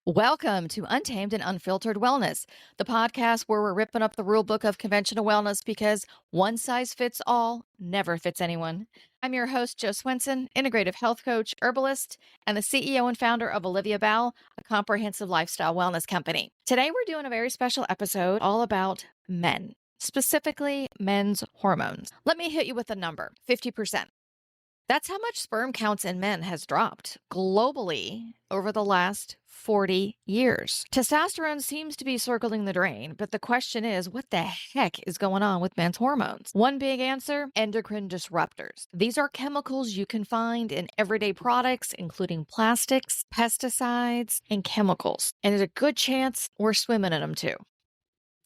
Welcome to Untamed and Unfiltered Wellness, the podcast where we're ripping up the rule book of conventional wellness because one size fits all never fits anyone. I'm your host, Joe Swenson, integrative health coach, herbalist, and the CEO and founder of Olivia Bell, a comprehensive lifestyle wellness company. Today, we're doing a very special episode all about men, specifically men's hormones. Let me hit you with a number, 50%. That's how much sperm counts in men has dropped globally over the last 40 years. Testosterone seems to be circling the drain, but the question is, what the heck is going on with men's hormones? One big answer, endocrine disruptors. These are chemicals you can find in everyday products, including plastics, pesticides, and chemicals. And there's a good chance we're swimming in them too.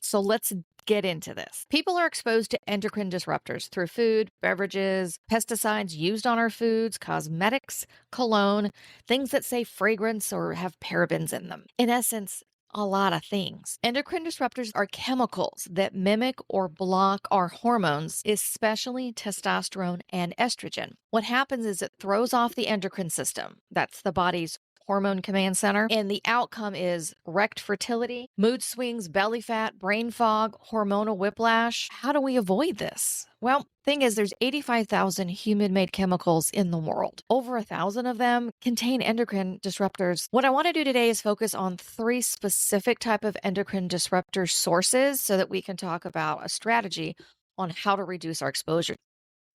So let's get into this. People are exposed to endocrine disruptors through food, beverages, pesticides used on our foods, cosmetics, cologne, things that say fragrance or have parabens in them. In essence, a lot of things. Endocrine disruptors are chemicals that mimic or block our hormones, especially testosterone and estrogen. What happens is it throws off the endocrine system. That's the body's hormone command center. And the outcome is wrecked fertility, mood swings, belly fat, brain fog, hormonal whiplash. How do we avoid this? Well, thing is, there's 85,000 human-made chemicals in the world. Over 1,000 of them contain endocrine disruptors. What I want to do today is focus on 3 specific type of endocrine disruptor sources so that we can talk about a strategy on how to reduce our exposure.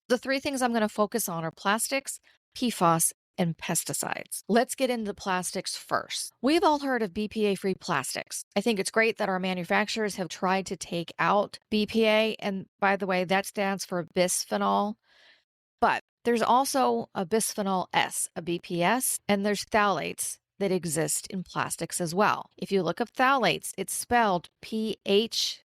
The 3 things I'm going to focus on are plastics, PFAS, and pesticides. Let's get into plastics first. We've all heard of BPA-free plastics. I think it's great that our manufacturers have tried to take out BPA, and by the way, that stands for bisphenol. But there's also a bisphenol S, a BPS, and there's phthalates that exist in plastics as well. If you look up phthalates, it's spelled PHTHALATES.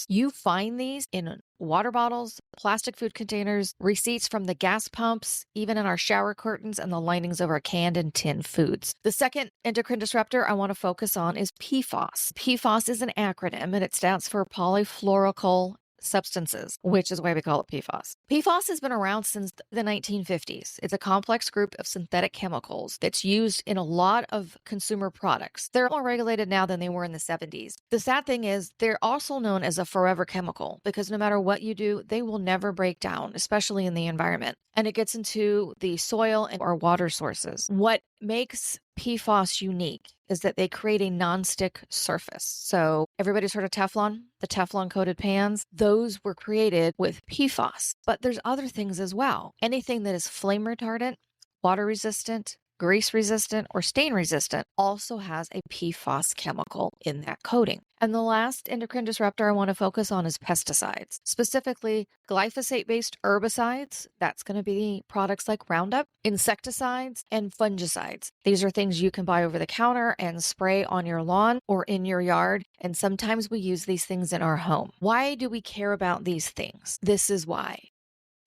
You find these in water bottles, plastic food containers, receipts from the gas pumps, even in our shower curtains and the linings of our canned and tin foods. The second endocrine disruptor I want to focus on is PFAS. PFAS is an acronym and it stands for polyfluoroalkyl substances, which is why we call it PFAS. PFAS has been around since the 1950s. It's a complex group of synthetic chemicals that's used in a lot of consumer products. They're more regulated now than they were in the 70s. The sad thing is they're also known as a forever chemical because no matter what you do, they will never break down, especially in the environment. And it gets into the soil and our water sources. What makes PFAS unique is that they create a non-stick surface. So everybody's heard of Teflon, the Teflon coated pans. Those were created with PFAS. But there's other things as well. Anything that is flame retardant, water resistant, grease resistant, or stain resistant also has a PFAS chemical in that coating. And the last endocrine disruptor I want to focus on is pesticides, specifically glyphosate-based herbicides. That's going to be products like Roundup, insecticides, and fungicides. These are things you can buy over the counter and spray on your lawn or in your yard. And sometimes we use these things in our home. Why do we care about these things? This is why.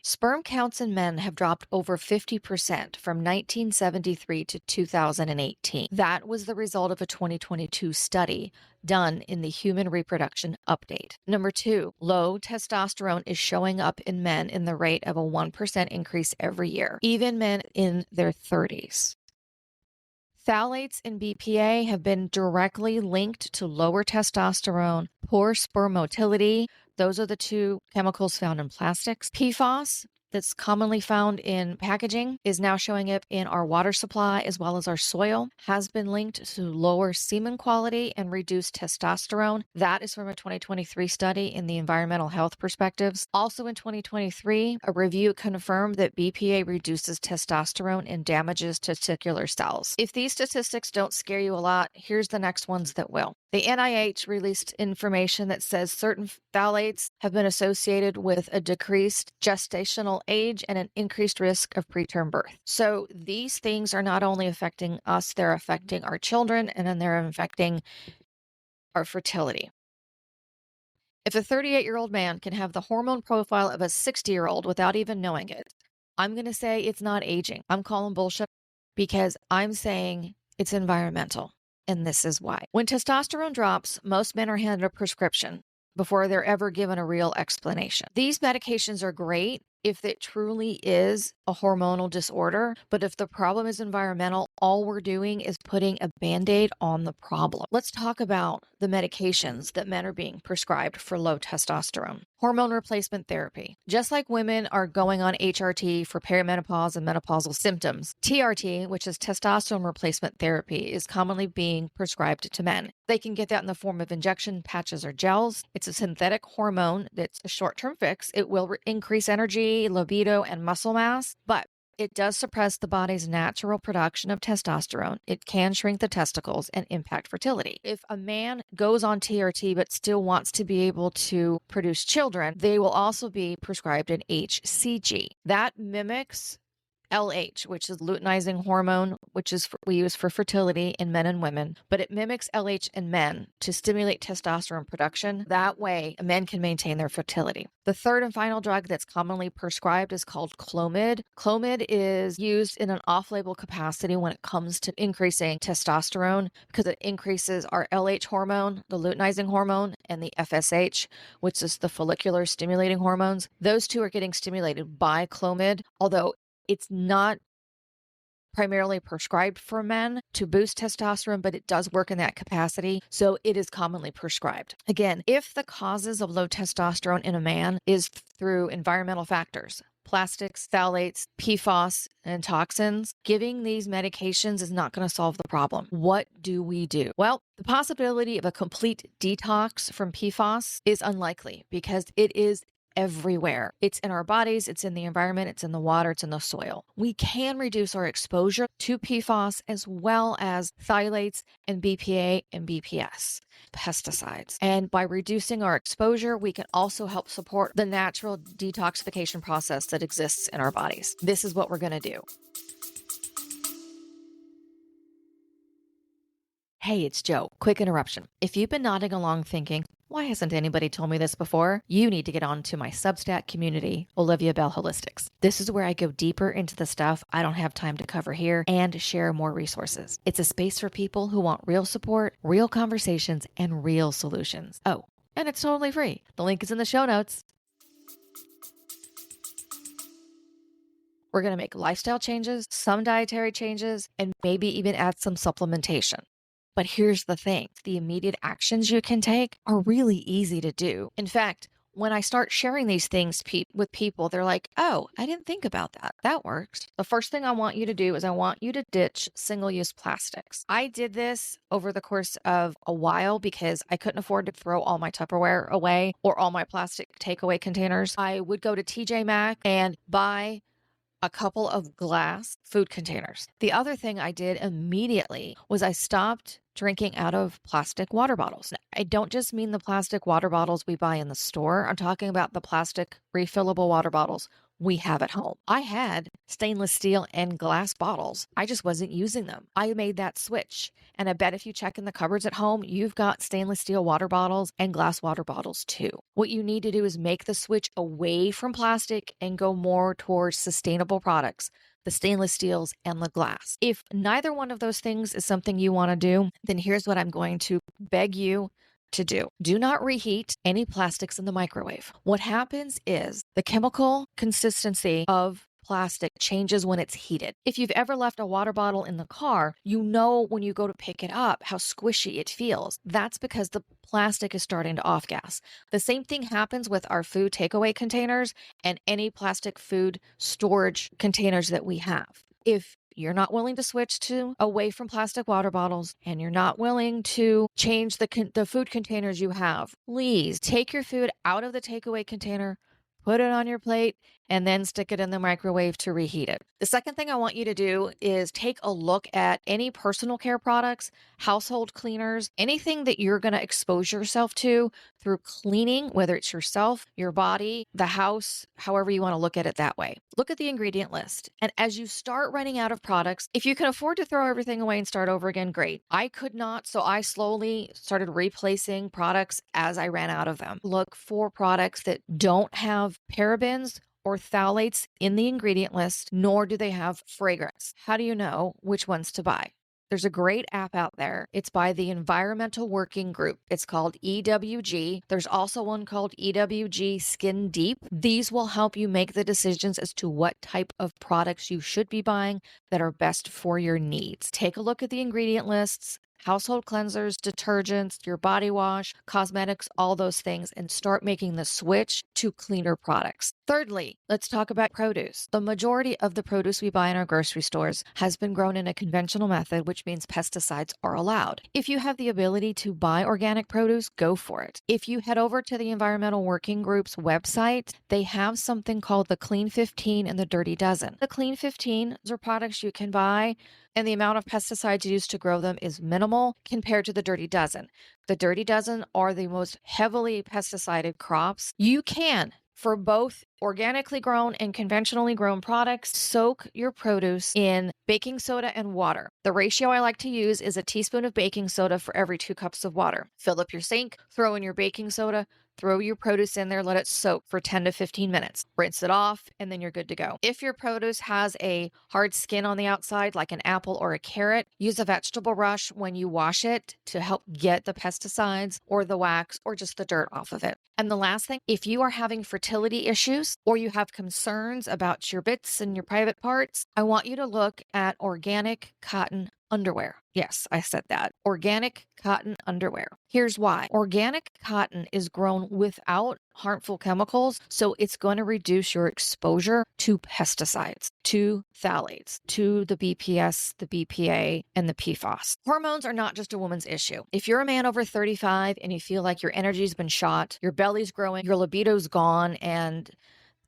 Sperm counts in men have dropped over 50% from 1973 to 2018. That was the result of a 2022 study done in the Human Reproduction Update. Number 2, low testosterone is showing up in men in the rate of a 1% increase every year, even men in their 30s. Phthalates and BPA have been directly linked to lower testosterone, poor sperm motility. Those are the 2 chemicals found in plastics. PFAS, that's commonly found in packaging, is now showing up in our water supply as well as our soil, has been linked to lower semen quality and reduced testosterone. That is from a 2023 study in the Environmental Health Perspectives. Also in 2023, a review confirmed that BPA reduces testosterone and damages testicular cells. If these statistics don't scare you a lot, here's the next ones that will. The NIH released information that says certain phthalates have been associated with a decreased gestational age and an increased risk of preterm birth. So these things are not only affecting us, they're affecting our children, and then they're affecting our fertility. If a 38-year-old man can have the hormone profile of a 60-year-old without even knowing it, I'm going to say it's not aging. I'm calling bullshit because I'm saying it's environmental. And this is why. When testosterone drops, most men are handed a prescription before they're ever given a real explanation. These medications are great if it truly is a hormonal disorder. But if the problem is environmental, all we're doing is putting a Band-Aid on the problem. Let's talk about the medications that men are being prescribed for low testosterone. Hormone replacement therapy. Just like women are going on HRT for perimenopause and menopausal symptoms, TRT, which is testosterone replacement therapy, is commonly being prescribed to men. They can get that in the form of injection patches or gels. It's a synthetic hormone that's a short-term fix. It will increase energy, libido, and muscle mass, but it does suppress the body's natural production of testosterone. It can shrink the testicles and impact fertility. If a man goes on TRT but still wants to be able to produce children, they will also be prescribed an HCG. That mimics LH, which is luteinizing hormone, which is we use for fertility in men and women, but it mimics LH in men to stimulate testosterone production. That way, men can maintain their fertility. The third and final drug that's commonly prescribed is called Clomid. Clomid is used in an off-label capacity when it comes to increasing testosterone because it increases our LH hormone, the luteinizing hormone, and the FSH, which is the follicular stimulating hormones. Those two are getting stimulated by Clomid, although it's not primarily prescribed for men to boost testosterone, but it does work in that capacity, so it is commonly prescribed. Again, if the causes of low testosterone in a man is through environmental factors, plastics, phthalates, PFAS, and toxins, giving these medications is not going to solve the problem. What do we do? Well, the possibility of a complete detox from PFAS is unlikely because it is everywhere. It's in our bodies, it's in the environment, it's in the water, it's in the soil. We can reduce our exposure to PFAS as well as phthalates and BPA and BPS, pesticides. And by reducing our exposure, we can also help support the natural detoxification process that exists in our bodies. This is what we're going to do. Hey, it's Joe. Quick interruption. If you've been nodding along thinking, why hasn't anybody told me this before? You need to get on to my Substack community, Olivia Bell Holistics. This is where I go deeper into the stuff I don't have time to cover here and share more resources. It's a space for people who want real support, real conversations, and real solutions. Oh, and it's totally free. The link is in the show notes. We're going to make lifestyle changes, some dietary changes, and maybe even add some supplementation. But here's the thing, the immediate actions you can take are really easy to do. In fact, when I start sharing these things with people, they're like, oh, I didn't think about that. That works. The first thing I want you to do is I want you to ditch single-use plastics. I did this over the course of a while because I couldn't afford to throw all my Tupperware away or all my plastic takeaway containers. I would go to TJ Maxx and buy a couple of glass food containers. The other thing I did immediately was I stopped drinking out of plastic water bottles. Now, I don't just mean the plastic water bottles we buy in the store. I'm talking about the plastic refillable water bottles we have at home. I had stainless steel and glass bottles. I just wasn't using them. I made that switch. And I bet if you check in the cupboards at home, you've got stainless steel water bottles and glass water bottles too. What you need to do is make the switch away from plastic and go more towards sustainable products, the stainless steels and the glass. If neither one of those things is something you want to do, then here's what I'm going to beg you to do. Do not reheat any plastics in the microwave. What happens is the chemical consistency of plastic changes when it's heated. If you've ever left a water bottle in the car, you know when you go to pick it up how squishy it feels. That's because the plastic is starting to off-gas. The same thing happens with our food takeaway containers and any plastic food storage containers that we have. If you're not willing to switch to away from plastic water bottles and you're not willing to change the food containers you have, please take your food out of the takeaway container, put it on your plate, and then stick it in the microwave to reheat it. The second thing I want you to do is take a look at any personal care products, household cleaners, anything that you're going to expose yourself to through cleaning, whether it's yourself, your body, the house, however you want to look at it that way. Look at the ingredient list. And as you start running out of products, if you can afford to throw everything away and start over again, great. I could not, so I slowly started replacing products as I ran out of them. Look for products that don't have parabens or phthalates in the ingredient list, nor do they have fragrance. How do you know which ones to buy? There's a great app out there. It's by the Environmental Working Group. It's called EWG. There's also one called EWG Skin Deep. These will help you make the decisions as to what type of products you should be buying that are best for your needs. Take a look at the ingredient lists, household cleansers, detergents, your body wash, cosmetics, all those things, and start making the switch to cleaner products. Thirdly, let's talk about produce. The majority of the produce we buy in our grocery stores has been grown in a conventional method, which means pesticides are allowed. If you have the ability to buy organic produce, go for it. If you head over to the Environmental Working Group's website, they have something called the Clean 15 and the Dirty Dozen. The Clean 15 are products you can buy, and the amount of pesticides used to grow them is minimal compared to the Dirty Dozen. The Dirty Dozen are the most heavily pesticided crops. You can, for both organically grown and conventionally grown products, soak your produce in baking soda and water. The ratio I like to use is a teaspoon of baking soda for every 2 cups of water. Fill up your sink, throw in your baking soda, throw your produce in there, let it soak for 10 to 15 minutes. Rinse it off, and then you're good to go. If your produce has a hard skin on the outside, like an apple or a carrot, use a vegetable brush when you wash it to help get the pesticides or the wax or just the dirt off of it. And the last thing, if you are having fertility issues or you have concerns about your bits and your private parts, I want you to look at organic cotton underwear. Yes, I said that. Organic cotton underwear. Here's why. Organic cotton is grown without harmful chemicals, so it's going to reduce your exposure to pesticides, to phthalates, to the BPS, the BPA, and the PFAS. Hormones are not just a woman's issue. If you're a man over 35 and you feel like your energy's been shot, your belly's growing, your libido's gone, and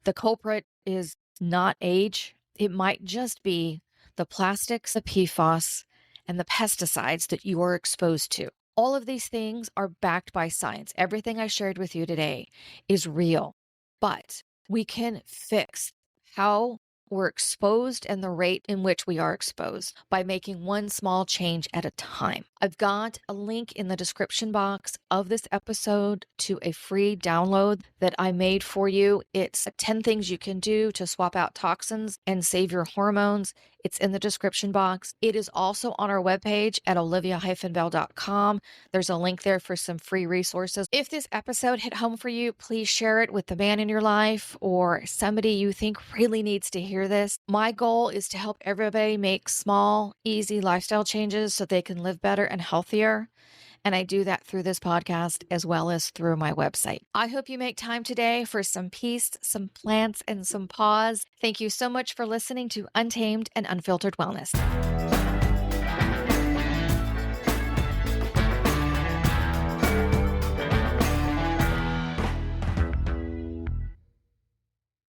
the culprit is not age, it might just be the plastics, the PFAS, and the pesticides that you are exposed to. All of these things are backed by science. Everything I shared with you today is real, but we can fix how we're exposed and the rate in which we are exposed by making one small change at a time. I've got a link in the description box of this episode to a free download that I made for you. It's 10 things you can do to swap out toxins and save your hormones. It's in the description box. It is also on our webpage at olivia-bell.com. There's a link there for some free resources. If this episode hit home for you, please share it with the man in your life or somebody you think really needs to hear this. My goal is to help everybody make small, easy lifestyle changes so they can live better and healthier. And I do that through this podcast as well as through my website. I hope you make time today for some peace, some plants, and some paws. Thank you so much for listening to Untamed and Unfiltered Wellness.